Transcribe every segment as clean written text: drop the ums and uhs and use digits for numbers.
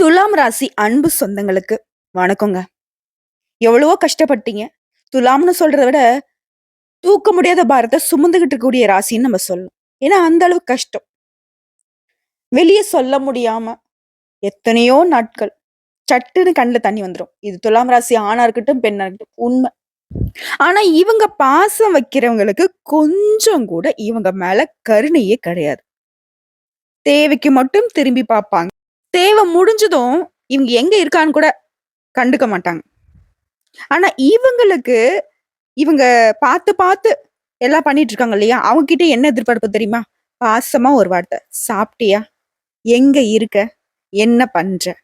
துலாம் ராசி அன்பு சொந்தங்களுக்கு வணக்கங்க. எவ்வளவோ கஷ்டப்பட்டீங்க. துலாம்னு சொல்றத விட தூக்க முடியாத பாரத்தை சுமந்துகிட்டு இருக்கக்கூடிய ராசின்னு நம்ம சொல்லணும். ஏன்னா அந்த அளவு கஷ்டம். வெளிய சொல்ல முடியாம எத்தனையோ நாட்கள் சட்டுன்னு கண்ணுல தண்ணி வந்துரும். இது துலாம் ராசி ஆணா இருக்கட்டும், பெண்ணா இருக்கட்டும் உண்மை. ஆனா இவங்க பாசம் வைக்கிறவங்களுக்கு கொஞ்சம் கூட இவங்க மேல கருணையே கிடையாது. தேவைக்கு மட்டும் திரும்பி பார்ப்பாங்க. தேவை முடிஞ்சதும் இவங்க எங்க இருக்கான்னு கூட கண்டுக்க மாட்டாங்க. ஆனா இவங்களுக்கு இவங்க பார்த்து பார்த்து எல்லாம் பண்ணிட்டு இருக்காங்க இல்லையா? அவங்க கிட்ட என்ன எதிர்பார்ப்பு தெரியுமா? பாசமா ஒரு வார்த்தை. சாப்பிட்டியா? எங்க இருக்க? என்ன பண்ற?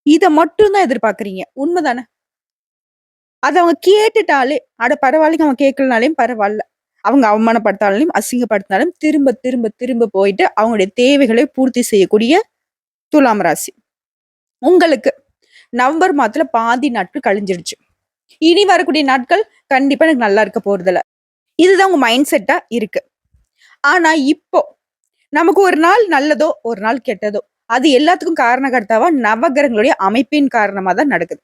இத மட்டும் தான் எதிர்பார்க்கறீங்க. உண்மைதானே? அத அவங்க கேட்டுட்டாலே, அட பரவாயில்லைங்க அவங்க கேட்கலனாலும் பரவால்ல. அவங்க அவமானப்படுத்தாலும், அசிங்கப்படுத்தினாலும் திரும்ப திரும்ப திரும்ப போயிட்டு அவங்களுடைய தேவைகளை பூர்த்தி செய்யக்கூடிய துலாம் ராசி. உங்களுக்கு நவம்பர் மாதத்துல பாதி நாட்கள் கழிஞ்சிடுச்சு. இனி வரக்கூடிய நாட்கள் கண்டிப்பா எனக்கு நல்லா இருக்க போறதில்ல. இதுதான் உங்க மைண்ட் செட்டா இருக்கு. ஆனா இப்போ நமக்கு ஒரு நாள் நல்லதோ ஒரு நாள் கெட்டதோ அது எல்லாத்துக்கும் காரணகர்த்தாவா நவகிரகங்களுடைய அமைப்பின் காரணமா தான் நடக்குது.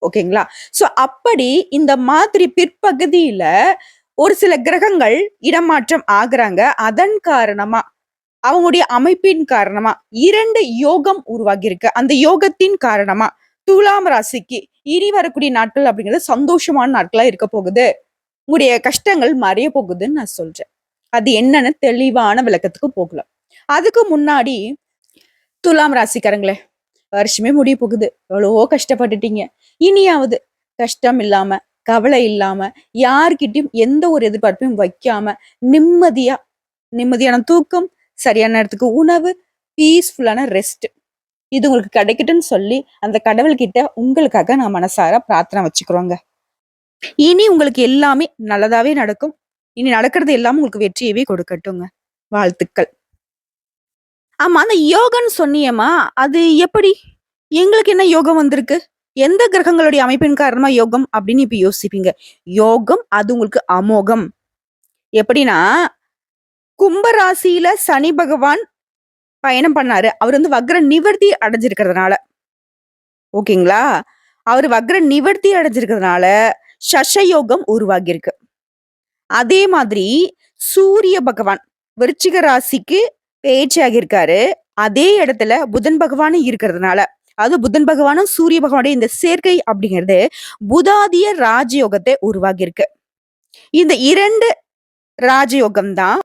ஓகேங்களா? சோ அப்படி இந்த மாதிரி பிற்பகுதியில ஒரு சில கிரகங்கள் இடமாற்றம் ஆகுறாங்க. அதன் காரணமா அவங்களுடைய அமைப்பின் காரணமா 2 யோகம் உருவாகி இருக்கு. அந்த யோகத்தின் காரணமா துலாம் ராசிக்கு இனி வரக்கூடிய நாட்கள் அப்படிங்கிறது சந்தோஷமான நாட்களா இருக்க போகுது. உங்களுடைய கஷ்டங்கள் மறைய போகுதுன்னு நான் சொல்றேன். அது என்னன்னு தெளிவான விளக்கத்துக்கு போகலாம். அதுக்கு முன்னாடி துலாம் ராசிக்காரங்களே, வருஷமே முடிய போகுது. எவ்வளவோ கஷ்டப்பட்டுட்டீங்க. இனியாவது கஷ்டம் இல்லாம, கவலை இல்லாம, யார்கிட்டயும் எந்த ஒரு எதிர்பார்ப்பையும் வைக்காம நிம்மதியான தூக்கம், சரியான நேரத்துக்கு உணவு, பீஸ்ஃபுல்லான ரெஸ்ட் இது உங்களுக்கு கிடைக்கட்டும்னு சொல்லி அந்த கடவுள்கிட்ட உங்களுக்காக நான் மனசார பிரார்த்தனை வச்சுக்கிறோங்க. இனி உங்களுக்கு எல்லாமே நல்லதாவே நடக்கும். இனி நடக்கிறது எல்லாமே உங்களுக்கு வெற்றியவே கொடுக்கட்டுங்க. வாழ்த்துக்கள். ஆமா, அந்த யோகன்னு சொன்னியேம்மா, அது எப்படி? எங்களுக்கு என்ன யோகம் வந்திருக்கு? எந்த கிரகங்களுடைய அமைப்பின் காரணமா யோகம் அப்படின்னு இப்ப யோசிப்பீங்க. யோகம் அது உங்களுக்கு அமோகம். எப்படின்னா, கும்ப ராசியில சனி பகவான் பயணம் பண்ணாரு. அவர் வந்து வக்ர நிவர்த்தி அடைஞ்சிருக்கிறதுனால. ஓகேங்களா? அவர் வக்ர நிவர்த்தி அடைஞ்சிருக்கிறதுனால சஷயோகம் உருவாகியிருக்கு. அதே மாதிரி சூரிய பகவான் விருச்சிக ராசிக்கு பேச்சாகி இருக்காரு. அதே இடத்துல புதன் பகவானும் இருக்கிறதுனால, அது புதன் பகவானும் சூரிய பகவானுடைய இந்த சேர்க்கை அப்படிங்கிறது புதாதிய ராஜயோகத்தை உருவாகி இருக்கு. இந்த 2 ராஜயோகம் தான்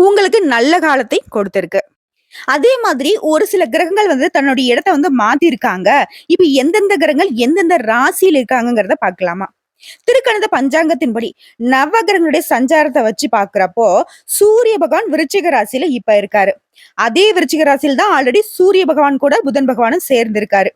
உங்களுக்கு நல்ல காலத்தை கொடுத்திருக்கு. அதே மாதிரி ஒரு சில கிரகங்கள் வந்து தன்னுடைய இடத்தை வந்து மாத்தி இருக்காங்க. இப்ப எந்தெந்த கிரகங்கள் எந்தெந்த ராசியில் இருக்காங்கிறத பார்க்கலாமா? திருக்கணித பஞ்சாங்கத்தின்படி நவகிரகங்களுடைய சஞ்சாரத்தை வச்சு பாக்குறப்போ சூரிய பகவான் விருச்சிக ராசியில இப்ப இருக்காரு. அதே விருச்சிக ராசியில தான் ஆல்ரெடி சூரிய பகவான் கூட புதன் பகவானும் சேர்ந்து இருக்காரு.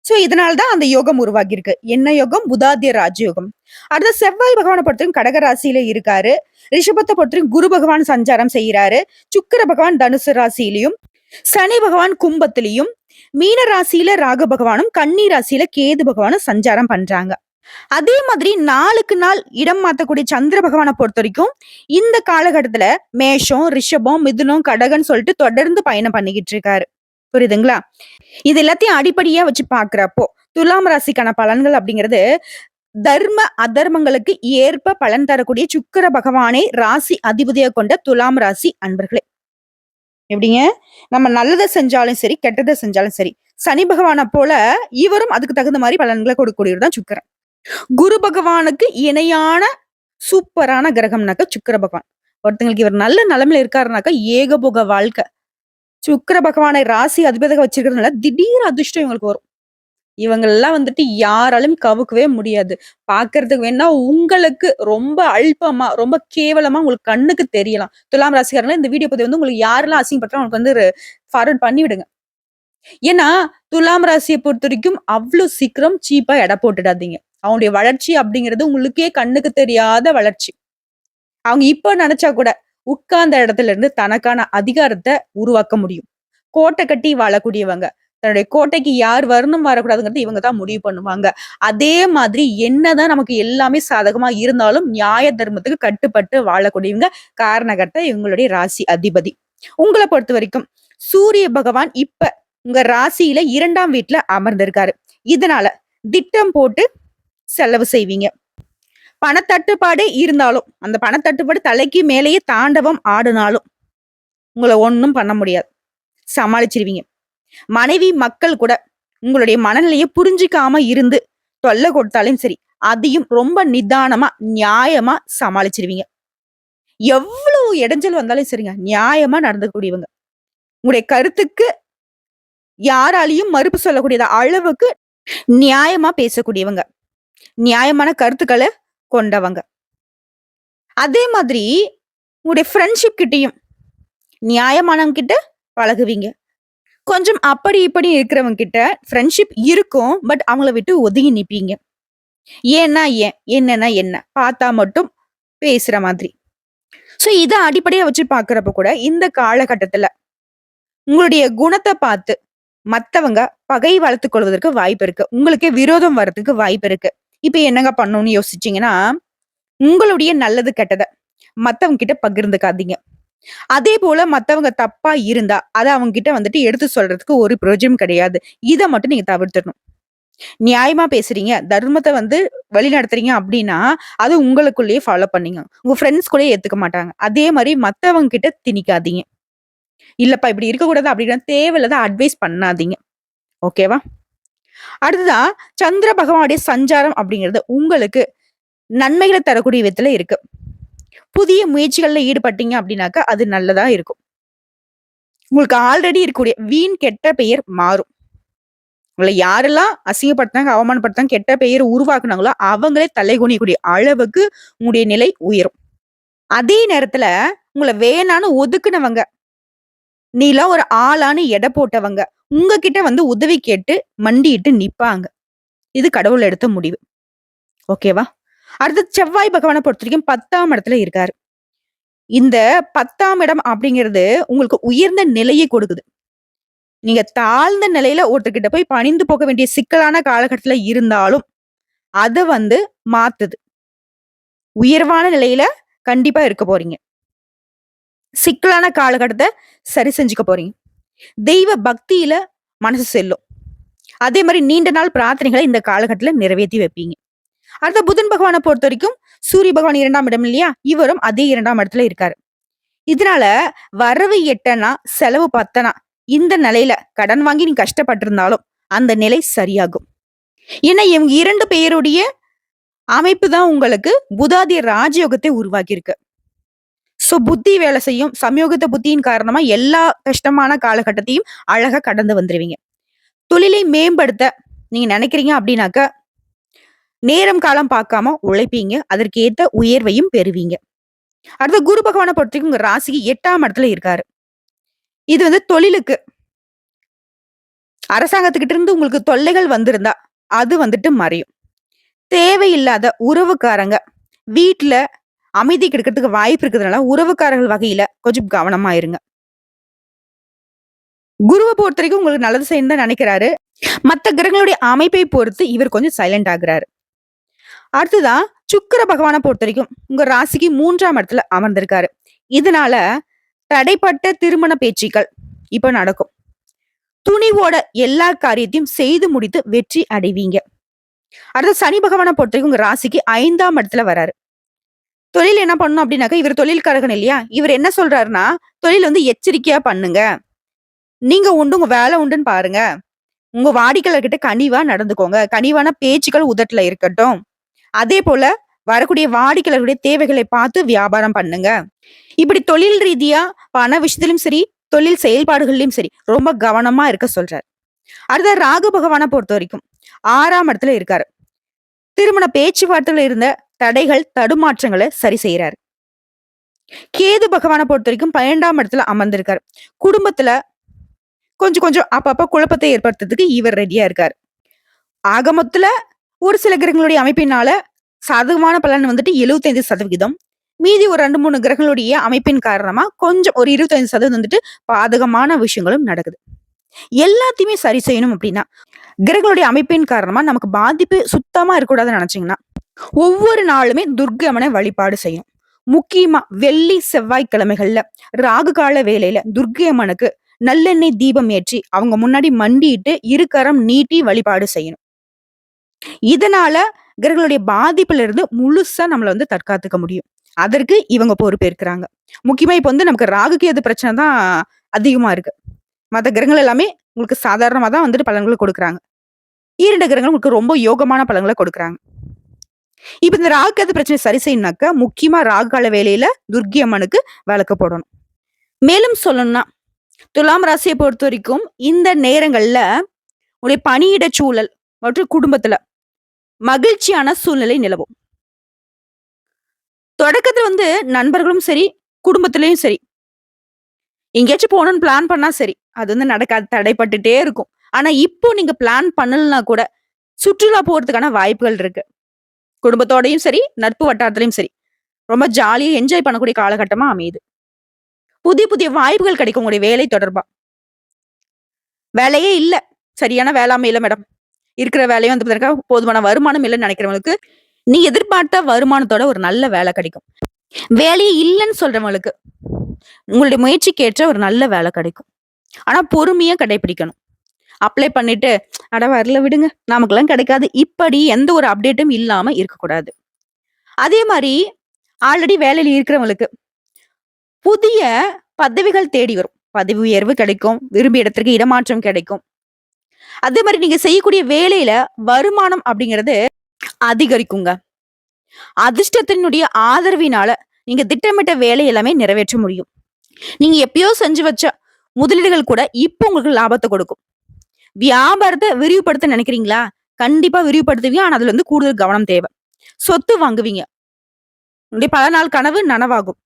சோ இதனால்தான் அந்த யோகம் உருவாகி இருக்கு. என்ன யோகம்? புதாத்திய ராஜயோகம். அடுத்த செவ்வாய் பகவானை பொறுத்தவரைக்கும் கடக ராசியில இருக்காரு. ரிஷபத்தை பொறுத்தவரைக்கும் குரு பகவான் சஞ்சாரம் செய்யறாரு. சுக்கிர பகவான் தனுசு ராசியிலையும், சனி பகவான் கும்பத்திலையும், மீன ராசியில ராகு பகவானும், கன்னி ராசியில கேது பகவானும் சஞ்சாரம் பண்றாங்க. அதே மாதிரி நாளுக்கு நாள் இடம் மாத்தக்கூடிய சந்திர பகவானை பொறுத்த வரைக்கும் இந்த காலகட்டத்துல மேஷம், ரிஷபம், மிதுனம், கடகன்னு சொல்லிட்டு தொடர்ந்து பயணம் பண்ணிக்கிட்டு இருக்காரு. புரியுதுங்களா? இது எல்லாத்தையும் அடிப்படையா வச்சு பாக்குறப்போ துலாம் ராசிக்கான பலன்கள் அப்படிங்கிறது தர்ம அதர்மங்களுக்கு ஏற்ப பலன் தரக்கூடிய சுக்கிர பகவானை ராசி அதிபதியாக கொண்ட துலாம் ராசி அன்பர்களே. எப்படிங்க? நம்ம நல்லதை செஞ்சாலும் சரி, கெட்டதை செஞ்சாலும் சரி, சனி பகவானை போல இவரும் அதுக்கு தகுந்த மாதிரி பலன்களை கொடுக்கக்கூடியவர் தான் சுக்கிரன். குரு பகவானுக்கு இணையான சூப்பரான கிரகம்னாக்க சுக்கிர பகவான். ஒருத்தங்களுக்கு இவர் நல்ல நிலைமையில இருக்காருனாக்கா ஏகபோக வாழ்க்கை. சுக்கிர பகவானை ராசி அதிபதியாக வச்சிருக்கிறதுனால திடீர் அதிர்ஷ்டம் இவங்களுக்கு வரும். இவங்க எல்லாம் வந்துட்டு யாராலும் கவுக்கவே முடியாது. பாக்குறதுக்கு வேணா உங்களுக்கு ரொம்ப அல்பமா, ரொம்ப கேவலமா உங்களுக்கு கண்ணுக்கு தெரியலாம். துலாம் ராசிக்காரங்கள இந்த வீடியோ பதிவு வந்து உங்களுக்கு யாரெல்லாம் அசிங்கப்படுறா உங்களுக்கு வந்து ஃபார்வர்ட் பண்ணி விடுங்க. ஏன்னா துலாம் ராசியை பொறுத்த வரைக்கும் அவ்வளவு சீக்கிரம் சீப்பா எடை போட்டுடாதீங்க. அவங்களுடைய வளர்ச்சி அப்படிங்கிறது உங்களுக்கே கண்ணுக்கு தெரியாத வளர்ச்சி. அவங்க இப்ப நினைச்சா கூட உட்கார்ந்த இடத்துல இருந்து தனக்கான அதிகாரத்தை உருவாக்க முடியும். கோட்டை கட்டி வாழக்கூடியவங்க. தன்னுடைய கோட்டைக்கு யார் வரணும் வரக்கூடாதுங்கிறது இவங்க தான் முடிவு பண்ணுவாங்க. அதே மாதிரி என்னதான் நமக்கு எல்லாமே சாதகமா இருந்தாலும் நியாய தர்மத்துக்கு கட்டுப்பட்டு வாழக்கூடியவங்க காரணகர்த்தா இவங்களுடைய ராசி அதிபதி. உங்களை பொறுத்த வரைக்கும் சூரிய பகவான் இப்ப உங்க ராசியில 2ஆம் வீட்ல அமர்ந்திருக்காரு. இதனால திட்டம் போட்டு செலவு செய்வீங்க. பணத்தட்டுப்பாடு இருந்தாலும், அந்த பணத்தட்டுப்பாடு தலைக்கு மேலேயே தாண்டவம் ஆடுனாலும், உங்கள ஒண்ணும் பண்ண முடியாது. சமாளிச்சிருவீங்க. மனைவி, மக்கள் கூட உங்களுடைய மனநிலைய புரிஞ்சுக்காம இருந்து தொல்லை கொடுத்தாலும் சரி, அதையும் ரொம்ப நிதானமா, நியாயமா சமாளிச்சிருவீங்க. எவ்வளவு இடைஞ்சல் வந்தாலும் சரிங்க, நியாயமா நடந்துக்கூடியவங்க. உங்களுடைய கருத்துக்கு யாராலயும் மறுப்பு சொல்லக்கூடியத அளவுக்கு நியாயமா பேசக்கூடியவங்க. நியாயமான கருத்துக்கள கொண்டவங்க. அதே மாதிரி உங்களுடைய ஃப்ரெண்ட்ஷிப் கிட்டயும் நியாயமானவங்க கிட்ட பழகுவீங்க. கொஞ்சம் அப்படி இப்படி இருக்கிறவங்க கிட்ட ஃப்ரெண்ட்ஷிப் இருக்கும். பட் அவங்கள விட்டு ஒதுங்கி நிப்பீங்க. ஏன்னா ஏன்? என்னன்னா என்ன? பார்த்தா மட்டும் பேசுற மாதிரி. சோ இத அடிப்படையா வச்சு பார்க்கிறப்ப கூட இந்த காலகட்டத்துல உங்களுடைய குணத்த பார்த்து மத்தவங்க பகை வளர்த்துக் கொள்வதற்கு வாய்ப்பு இருக்கு. உங்களுக்கே விரோதம் வர்றதுக்கு வாய்ப்பு இருக்கு. இப்ப என்னங்க பண்ணணும்னு யோசிச்சீங்கன்னா, உங்களுடைய நல்லது கெட்டத மத்தவங்க கிட்ட பகிர்ந்துக்காதீங்க. அதே போல மத்தவங்க தப்பா இருந்தா, அத அவங்க கிட்ட வந்துட்டு எடுத்து சொல்றதுக்கு ஒரு பிரயோஜனம் கிடையாது. இத மட்டும் நீங்க தவிர்த்துடணும். நியாயமா பேசுறீங்க, தர்மத்த வழிநடத்துறீங்க அப்படின்னா, அது உங்களுக்குள்ளேயே ஃபாலோ பண்ணீங்க. உங்க ஃப்ரெண்ட்ஸ் கூட ஏத்துக்க மாட்டாங்க. அதே மாரி மத்தவங்க கிட்ட திணிக்காதீங்க. இல்லப்பா இப்படி இருக்கக்கூடாது அப்படின்னா தேவையில்லாத அட்வைஸ் பண்ணாதீங்க. ஓகேவா? அடுத்ததா சந்திர பகவானுடைய சஞ்சாரம் அப்படிங்கிறது உங்களுக்கு நன்மைகள தரக்கூடிய விதத்துல இருக்கு. புதிய முயற்சிகள்ல ஈடுபட்டீங்க அப்படின்னாக்கா, அது நல்லதா இருக்கும். உங்களுக்கு ஆல்ரெடி இருக்கக்கூடிய வீண் கெட்ட பெயர் மாறும். உங்கள யாரெல்லாம் அசிங்கப்படுத்துனாங்க, அவமானப்படுத்துனாங்க, கெட்ட பெயர் உருவாக்குனாங்களோ, அவங்களே தலைகுனியக்கூடிய அளவுக்கு உங்களுடைய நிலை உயரும். அதே நேரத்துல உங்கள வேணான்னு ஒதுக்குனவங்க, நீலாம் ஒரு ஆளான்னு எடை போட்டவங்க, உங்ககிட்ட உதவி கேட்டு மண்டியிட்டு நிப்பாங்க. இது கடவுள் எடுத்த முடிவு. ஓகேவா? அடுத்து செவ்வாய் பகவான பொறுத்தவரைக்கும் 10ஆம் இடத்துல இருக்காரு. இந்த 10ஆம் இடம் அப்படிங்கிறது உங்களுக்கு உயர்ந்த நிலையை கொடுக்குது. நீங்க தாழ்ந்த நிலையில ஒருத்தர்கிட்ட போய் பணிந்து போக வேண்டிய சிக்கலான காலகட்டத்துல இருந்தாலும், அத மாத்துது. உயர்வான நிலையில கண்டிப்பா இருக்க போறீங்க. சிக்கலான காலகட்டத்த சரி செஞ்சுக்க போறீங்க. தெய்வ பக்தியில மனசு செல்லும். அதே மாரி நீண்ட நாள் பிரார்த்தனைகள இந்த காலகட்டத்துல நிறைவேத்தி வைப்பீங்க. அடுத்த புதன் பகவான பொறுத்தவரைக்கும், சூரிய பகவான் 2ஆம் இடம் இல்லையா? இவரும் அதே 2ஆம் இடத்துல இருக்காரு. இதனால வரவு எட்டனா, செலவு பத்தனா, இந்த நிலையில கடன் வாங்கி நீங்க கஷ்டப்பட்டிருந்தாலும், அந்த நிலை சரியாகும். ஏன்னா, இவங்க 2 பேருடைய அமைப்பு தான் உங்களுக்கு புதாதிய ராஜயோகத்தை உருவாக்கியிருக்கு. சோ புத்தி வேலை செய்யும். சமயோகித புத்தியின் காரணமா எல்லா கஷ்டமான காலகட்டத்தையும் அழகா கடந்து வந்துருவீங்க. தொழிலை மேம்படுத்த நீங்க நினைக்கிறீங்க அப்படின்னாக்க, நேரம் காலம் பார்க்காம உழைப்பீங்க. அதற்கு ஏத்த உயர்வையும் பெறுவீங்க. அடுத்து குரு பகவான பொறுத்தவரைக்கும் உங்க ராசிக்கு 8ஆம் இடத்துல இருக்காரு. இது தொழிலுக்கு அரசாங்கத்துக்கிட்ட இருந்து உங்களுக்கு தொல்லைகள் வந்திருந்தா, அது மறையும். தேவையில்லாத உறவுக்காரங்க வீட்ல அமைதி கெடுக்கிறதுக்கு வாய்ப்பு இருக்கிறதுனால, உறவுக்காரர்கள் வகையில கொஞ்சம் கவனமா இருங்க. குருவ பொறுத்தவரைக்கும் உங்களுக்கு நல்லது செய்யணும்னு தான் நினைக்கிறாரு. மத்த கிரகங்களுடைய அமைப்பை பொறுத்து இவர் கொஞ்சம் சைலண்ட் ஆகுறாரு. அடுத்ததான் சுக்கிர பகவான பொறுத்தவரைக்கும் உங்க ராசிக்கு 3ஆம் இடத்துல அமர்ந்திருக்காரு. இதனால தடைப்பட்ட திருமண பேச்சுக்கள் இப்ப நடக்கும். துணிவோட எல்லா காரியத்தையும் செய்து முடித்து வெற்றி அடைவீங்க. அடுத்து சனி பகவான பொறுத்தவரைக்கும் உங்க ராசிக்கு 5ஆம் இடத்துல வராரு. தொழில் என்ன பண்ணணும் அப்படின்னாக்கா, இவர் தொழில்காரகன் இல்லையா? இவர் என்ன சொல்றாருன்னா, தொழில் எச்சரிக்கையா பண்ணுங்க. நீங்க உண்டு, உங்க வேலை உண்டுன்னு பாருங்க. உங்க வாடிக்கையாளர்கிட்ட கனிவா நடந்துக்கோங்க. கனிவான பேச்சுக்கள் உதட்டுல இருக்கட்டும். அதே போல வரக்கூடிய வாடிக்கையாளர்களுடைய தேவைகளை பார்த்து வியாபாரம் பண்ணுங்க. இப்படி தொழில் ரீதியா பண விஷயத்திலும் சரி, தொழில் செயல்பாடுகள்லயும் சரி, ரொம்ப கவனமா இருக்க சொல்றாரு. அடுத்த ராகு பகவான பொறுத்த வரைக்கும் 6ஆம் இடத்துல இருக்காரு. திருமண பேச்சுவார்த்தையில இருந்த தடைகள், தடுமாற்றங்களை சரி செய்யறாரு. கேது பகவான பொறுத்த வரைக்கும் 12ஆம் இடத்துல அமர்ந்திருக்காரு. குடும்பத்துல கொஞ்சம் கொஞ்சம் அப்பப்ப குழப்பத்தை ஏற்படுத்துறதுக்கு இவர் ரெடியா இருக்காரு. ஆக மொத்தத்துல ஒரு சில கிரகங்களுடைய அமைப்பினால சாதகமான பலன் 75%. மீதி ஒரு 2, 3 கிரகங்களுடைய அமைப்பின் காரணமா கொஞ்சம் ஒரு 25% பாதகமான விஷயங்களும் நடக்குது. எல்லாத்தையுமே சரி செய்யணும் அப்படின்னா, கிரகங்களுடைய அமைப்பின் காரணமா நமக்கு பாதிப்பு சுத்தமா இருக்கக்கூடாதுன்னு நினைச்சீங்கன்னா, ஒவ்வொரு நாளுமே துர்க்கை அம்மனை வழிபாடு செய்யணும். முக்கியமா வெள்ளி, செவ்வாய்க்கிழமைகள்ல ராகு கால வேளையில துர்க்கை அம்மனுக்கு நல்லெண்ணெய் தீபம் ஏற்றி அவங்க முன்னாடி மண்டிட்டு இருக்கரம் நீட்டி வழிபாடு செய்யணும். இதனால கிரகங்களுடைய பாதிப்புல இருந்து முழுசா நம்மள வந்து தற்காத்துக்க முடியும். அதற்கு இவங்க பொறுப்பேற்கிறாங்க. முக்கியமா இப்ப வந்து நமக்கு ராகு கேது பிரச்சனை தான் அதிகமா இருக்கு. மத்த கிரகங்கள் எல்லாமே உங்களுக்கு சாதாரணமா தான் வந்துட்டு பலன்கள கொடுக்குறாங்க. 2 கிரகங்கள் உங்களுக்கு ரொம்ப யோகமான பலன்கள கொடுக்குறாங்க. இப்ப இந்த ராகு கேது பிரச்சனை சரி செய்யணும்னாக்க, முக்கியமா ராகு கால வேளையில துர்க்கை அம்மனுக்கு விளக்கு போடணும். மேலும் சொல்லணும்னா, துலாம் ராசிய பொறுத்தவரைக்கும் இந்த நேரங்கள்ல உங்களுடைய பணியிட சூழல் மற்றும் குடும்பத்துல மகிழ்ச்சியான சூழ்நிலை நிலவும். தொடக்கத்துல வந்து நண்பர்களும் சரி, குடும்பத்திலயும் சரி, எங்கேயாச்சும் போகணும்னு பிளான் பண்ணா சரி, அது வந்து நடக்காது. தடைப்பட்டுட்டே இருக்கும். ஆனா இப்போ நீங்க பிளான் பண்ணலனா கூட, சுற்றுலா போறதுக்கான வாய்ப்புகள் இருக்கு. குடும்பத்தோடயும் சரி, நட்பு வட்டாரத்திலயும் சரி, ரொம்ப ஜாலியா என்ஜாய் பண்ணக்கூடிய காலகட்டமா அமையுது. புதிய புதிய வாய்ப்புகள் கிடைக்கும் உங்களுடைய வேலை தொடர்பா. வேலையே இல்ல. சரியான வேளாண்மை இல்ல மேடம். இருக்கிற வேலையும் வந்து பாத்தீங்கன்னா, போதுமான வருமானம் இல்லன்னு நினைக்கிறவங்களுக்கு, நீ எதிர்பார்த்த வருமானத்தோட ஒரு நல்ல வேலை கிடைக்கும். வேலையே இல்லன்னு சொல்றவங்களுக்கு, உங்களுடைய முயற்சிக்கு ஏற்ற ஒரு நல்ல வேலை கிடைக்கும். ஆனா பொறுமையா கடைபிடிக்கணும். அப்ளை பண்ணிட்டு, "அட வரல விடுங்க. நமக்கெல்லாம் கிடைக்காது." இப்படி எந்த ஒரு அப்டேட்டும் இல்லாம இருக்கக்கூடாது. அதே மாரி ஆல்ரெடி வேலையில இருக்கிறவங்களுக்கு, புதிய பதவிகள் தேடி வரும். பதவி உயர்வு கிடைக்கும். விரும்பிய இடத்திற்கு இடமாற்றம் கிடைக்கும். அதே மாரி நீங்க செய்யக்கூடிய வேலையில வருமானம் அப்படிங்கிறது அதிகரிக்குங்க. அதிர்ஷ்டத்தினுடைய ஆதரவினால நீங்க திட்டமிட்ட வேலை எல்லாமே நிறைவேற்ற முடியும். நீங்க எப்பயோ செஞ்சு வச்ச முதலீடுகள் கூட இப்போ உங்களுக்கு லாபத்த கொடுக்கும். வியாபாரத்த விரிவுபடுத்த நினைக்கிறீங்களா? கண்டிப்பா விரிவுபடுத்துவீங்க. ஆனா அதுல வந்து கூடுதல் கவனம் தேவை. சொத்து வாங்குவீங்க. உங்களுடைய பல நாள் கனவு நனவாகும்.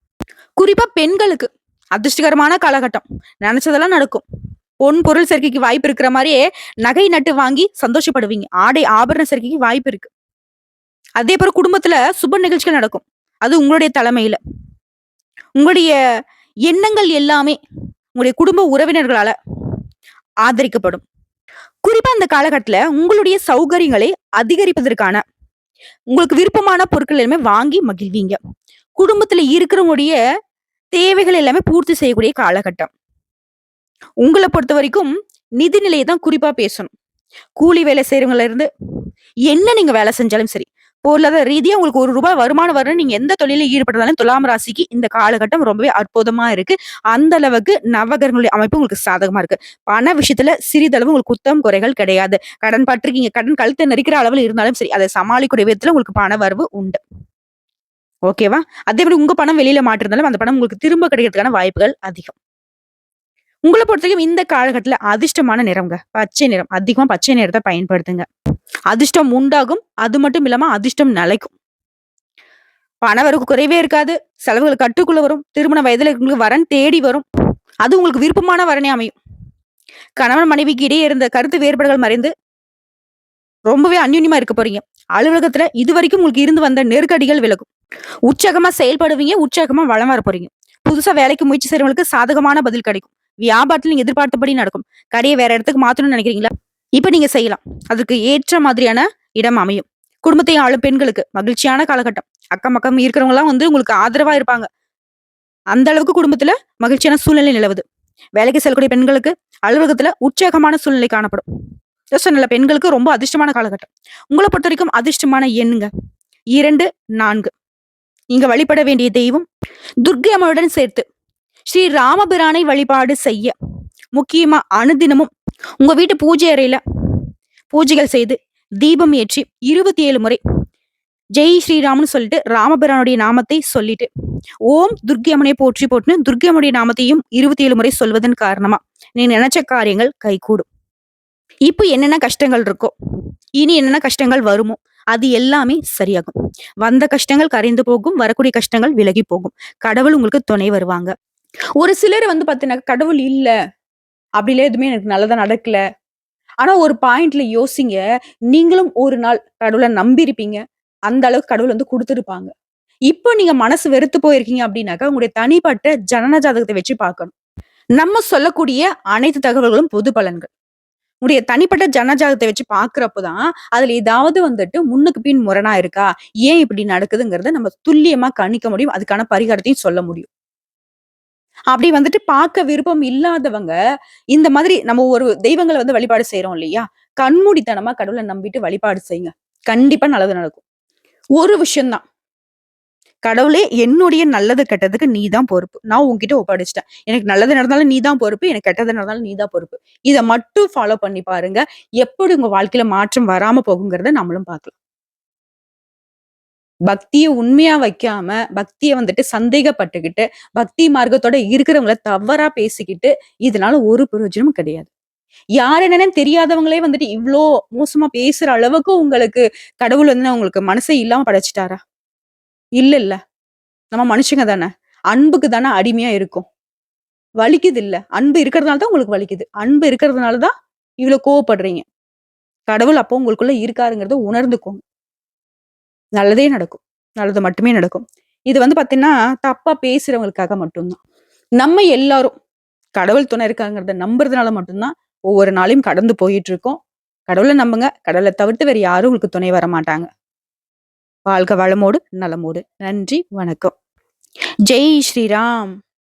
குறிப்பா பெண்களுக்கு அதிர்ஷ்டகரமான காலகட்டம். நினைச்சதெல்லாம் நடக்கும். பொன் பொருள் சேர்க்கைக்கு வாய்ப்பு இருக்கிற மாரியே நகை நட்டு வாங்கி சந்தோஷப்படுவீங்க. ஆடை ஆபரண சேர்க்கைக்கு வாய்ப்பு இருக்கு. அதே போல குடும்பத்துல சுப நிகழ்ச்சிகள் நடக்கும். அது உங்களுடைய தலைமையில. உங்களுடைய எண்ணங்கள் எல்லாமே உங்களுடைய குடும்ப உறவினர்களால ஆதரிக்கப்படும். குறிப்பா இந்த காலகட்டத்துல உங்களுடைய சௌகரியங்களை அதிகரிப்பதற்கான உங்களுக்கு விருப்பமான பொருட்கள் எல்லாமே வாங்கி மகிழ்வீங்க. குடும்பத்துல இருக்கிறவங்களுடைய தேவைகள் எல்லாமே பூர்த்தி செய்யக்கூடிய காலகட்டம். உங்கள பொறுத்தவரைக்கும் நிதி நிலைய தான் குறிப்பா பேசணும். கூலி வேலை செய்றவங்கள்ல இருந்து என்ன நீங்க வேலை செஞ்சாலும் சரி, பொருளாதார ரீதியா உங்களுக்கு ரூ. 1 வருமானம் வரணும் நீங்க எந்த தொழில்ல ஈடுபட்டாலும் துலாம் ராசிக்கு இந்த காலகட்டம் ரொம்பவே அற்புதமா இருக்கு. அந்த அளவுக்கு நவகிரகங்களுடைய அமைப்பு உங்களுக்கு சாதகமா இருக்கு. பண விஷயத்துல சிறிதளவு உங்களுக்கு குத்தம் குறைகள் கிடையாது. கடன் பட்டிருக்கீங்க. கடன் கழுத்த நெரிக்கிற அளவுல இருந்தாலும் சரி, அதை சமாளிக்கக்கூடிய விதத்துல உங்களுக்கு பண வரவு உண்டு. ஓகேவா? அதே மாரி உங்க பணம் வெளியில மாட்டிருந்தாலும் அந்த பணம் உங்களுக்கு திரும்ப கிடைக்கிறதுக்கான வாய்ப்புகள் அதிகம். உங்கள பொறுத்தவரைக்கும் இந்த காலகட்டத்துல அதிர்ஷ்டமான நிறம்ங்க. பச்சை நிறம். அதிகமா பச்சை நிறத்த பயன்படுத்துங்க. அதிர்ஷ்டம் உண்டாகும். அது மட்டும் இல்லாம அதிர்ஷ்டம் நிலைக்கும். பணவரவு குறைவே இருக்காது. செலவுகள் கட்டுக்குள்ள வரும். திருமண வயதுல இருக்கவங்களுக்கு வரன் தேடி வரும். அது உங்களுக்கு விருப்பமான வரனே அமையும். கணவன் மனைவிக்கு இடையே இருந்த கருத்து வேறுபாடுகள் மறைந்து ரொம்பவே அந்யோன்யமா இருக்க போறீங்க. அலுவலகத்துல இதுவரைக்கும் உங்களுக்கு இருந்து வந்த நெருக்கடிகள் விலகும். உற்சாகமா செயல்படுவீங்க. உற்சாகமா வளம் வர போறீங்க. புதுசா வேலைக்கு முயற்சி செய்றவங்களுக்கு சாதகமான பதில் கிடைக்கும். வியாபாரத்துல நீங்க எதிர்பார்த்தபடி நடக்கும். கடைய வேற இடத்துக்கு மாத்தணும்னு நினைக்கிறீங்களா? இப்ப நீங்க செய்யலாம். அதுக்கு ஏற்ற மாதிரியான இடம் அமையும். குடும்பத்தை ஆளும் பெண்களுக்கு மகிழ்ச்சியான காலகட்டம். அக்கம் பக்கம் இருக்கிறவங்க எல்லாம் வந்து உங்களுக்கு ஆதரவா இருப்பாங்க. அந்த அளவுக்கு குடும்பத்துல மகிழ்ச்சியான சூழ்நிலை நிலவுது. வேலைக்கு செல்லக்கூடிய பெண்களுக்கு அலுவலகத்துல உற்சாகமான சூழ்நிலை காணப்படும். சொன்னல பெண்களுக்கு ரொம்ப அதிர்ஷ்டமான காலகட்டம். உங்களை பொறுத்த வரைக்கும் அதிர்ஷ்டமான எண்ணுங்க 2, 4. நீங்க வழிபட வேண்டிய தெய்வம் துர்க்கை அம்மனுடன் சேர்த்து ஸ்ரீ ராமபிரானை வழிபாடு செய்ய முக்கியமா அனுதினமும் உங்க வீட்டு பூஜை அறையில பூஜைகள் செய்து தீபம் ஏற்றி 27 முறை ஜெய் ஸ்ரீராம்னு சொல்லிட்டு ராமபிரானுடைய நாமத்தை சொல்லிட்டு ஓம் துர்க்கை அம்மனை போற்றி போட்டுன்னு துர்க்கை அம்மனுடைய நாமத்தையும் 27 முறை சொல்வதன் காரணமா நீ நினைச்ச காரியங்கள் கைகூடும். இப்போ என்னென்ன கஷ்டங்கள் இருக்கோ இனி என்னென்ன கஷ்டங்கள் வருமோ அது எல்லாமே சரியாகும். வந்த கஷ்டங்கள் கரைந்து போகும். வரக்கூடிய கஷ்டங்கள் விலகி போகும். கடவுள் உங்களுக்கு துணை வருவாங்க. ஒரு சிலர் வந்து பாத்தீங்கன்னா கடவுள் இல்ல அப்படிலாம் எதுவுமே எனக்கு நல்லதா நடக்கல. ஆனா ஒரு பாயிண்ட்ல யோசிங்க. நீங்களும் ஒரு நாள் கடவுளை நம்பி இருப்பீங்க. அந்த அளவுக்கு கடவுள் வந்து குடுத்திருப்பாங்க. இப்போ நீங்க மனசு வெறுத்து போயிருக்கீங்க அப்படின்னாக்கா உங்களுடைய தனிப்பட்ட ஜனன ஜாதகத்தை வச்சு பார்க்கணும். நம்ம சொல்லக்கூடிய அனைத்து தகவல்களும் பொது பலன்கள். உடைய தனிப்பட்ட ஜனஜாதகத்தை வச்சு பாக்குறப்பதான் அதுல ஏதாவது வந்துட்டு முன்னுக்கு பின் முரணா இருக்கா, ஏன் இப்படி நடக்குதுங்கிறத நம்ம துல்லியமா கணிக்க முடியும். அதுக்கான பரிகாரத்தையும் சொல்ல முடியும். அப்படி வந்துட்டு பார்க்க விருப்பம் இல்லாதவங்க, இந்த மாதிரி நம்ம ஒரு தெய்வங்கள வந்து வழிபாடு செய்றோம் இல்லையா? கண்மூடித்தனமா கடவுள நம்பிட்டு வழிபாடு செய்யுங்க. கண்டிப்பா நல்லது நடக்கும். ஒரு விஷயம் தான். கடவுளே என்னுடைய நல்லது, கெட்டதுக்கு நீ தான் பொறுப்பு. நான் உன்கிட்ட ஒப்படைச்சுட்டேன். எனக்கு நல்லது நடந்தாலும் நீ தான் பொறுப்பு. எனக்கு கெட்டது நடந்தாலும் நீ தான் பொறுப்பு. இத மட்டும் ஃபாலோ பண்ணி பாருங்க. எப்படி உங்க வாழ்க்கையில மாற்றம் வராம போகுங்கிறத நம்மளும் பார்க்கலாம். பக்திய உண்மையா வைக்காம, பக்திய வந்துட்டு சந்தேகப்பட்டுக்கிட்டு, பக்தி மார்க்கத்தோட இருக்கிறவங்கள தவறா பேசிக்கிட்டு, இதனால ஒரு பிரயோஜனமும் கிடையாது. யார் என்னன்னு தெரியாதவங்களே வந்துட்டு இவ்ளோ மோசமா பேசுற அளவுக்கு உங்களுக்கு கடவுள் வந்து உங்களுக்கு மனசே இல்லாம படைச்சுட்டாரா? இல்லல்ல. நம்ம மனுஷங்க தானே. அன்புக்கு தானே அடிமையா இருக்கோம். வலிக்குதுல்ல. அன்பு இருக்கிறதுனால தான் உங்களுக்கு வலிக்குது. அன்பு இருக்கிறதுனால தான் இவ்ளோ கோவப்படுறீங்க. கடவுள் அப்போ உங்களுக்குள்ள இருக்காருங்கிறத உணர்ந்துக்கோங்க. நல்லதே நடக்கும். நல்லது மட்டுமே நடக்கும். இது வந்து பார்த்தீங்கன்னா, தப்பா பேசுறவங்களுக்காக மட்டும் தான். நம்ம எல்லாரும் கடவுள் துணை இருக்காங்கிறத நம்புறதுனால மட்டும் தான் ஒவ்வொரு நாளையும் கடந்து போயிட்டு இருக்கோம். கடவுள நம்புங்க. கடவுள தவிர்த்து வேற யாரும் உங்களுக்கு துணை வரமாட்டாங்க. வாழ்க வளமோடு, நலமோடு. நன்றி, வணக்கம். ஜெய் ஸ்ரீராம்.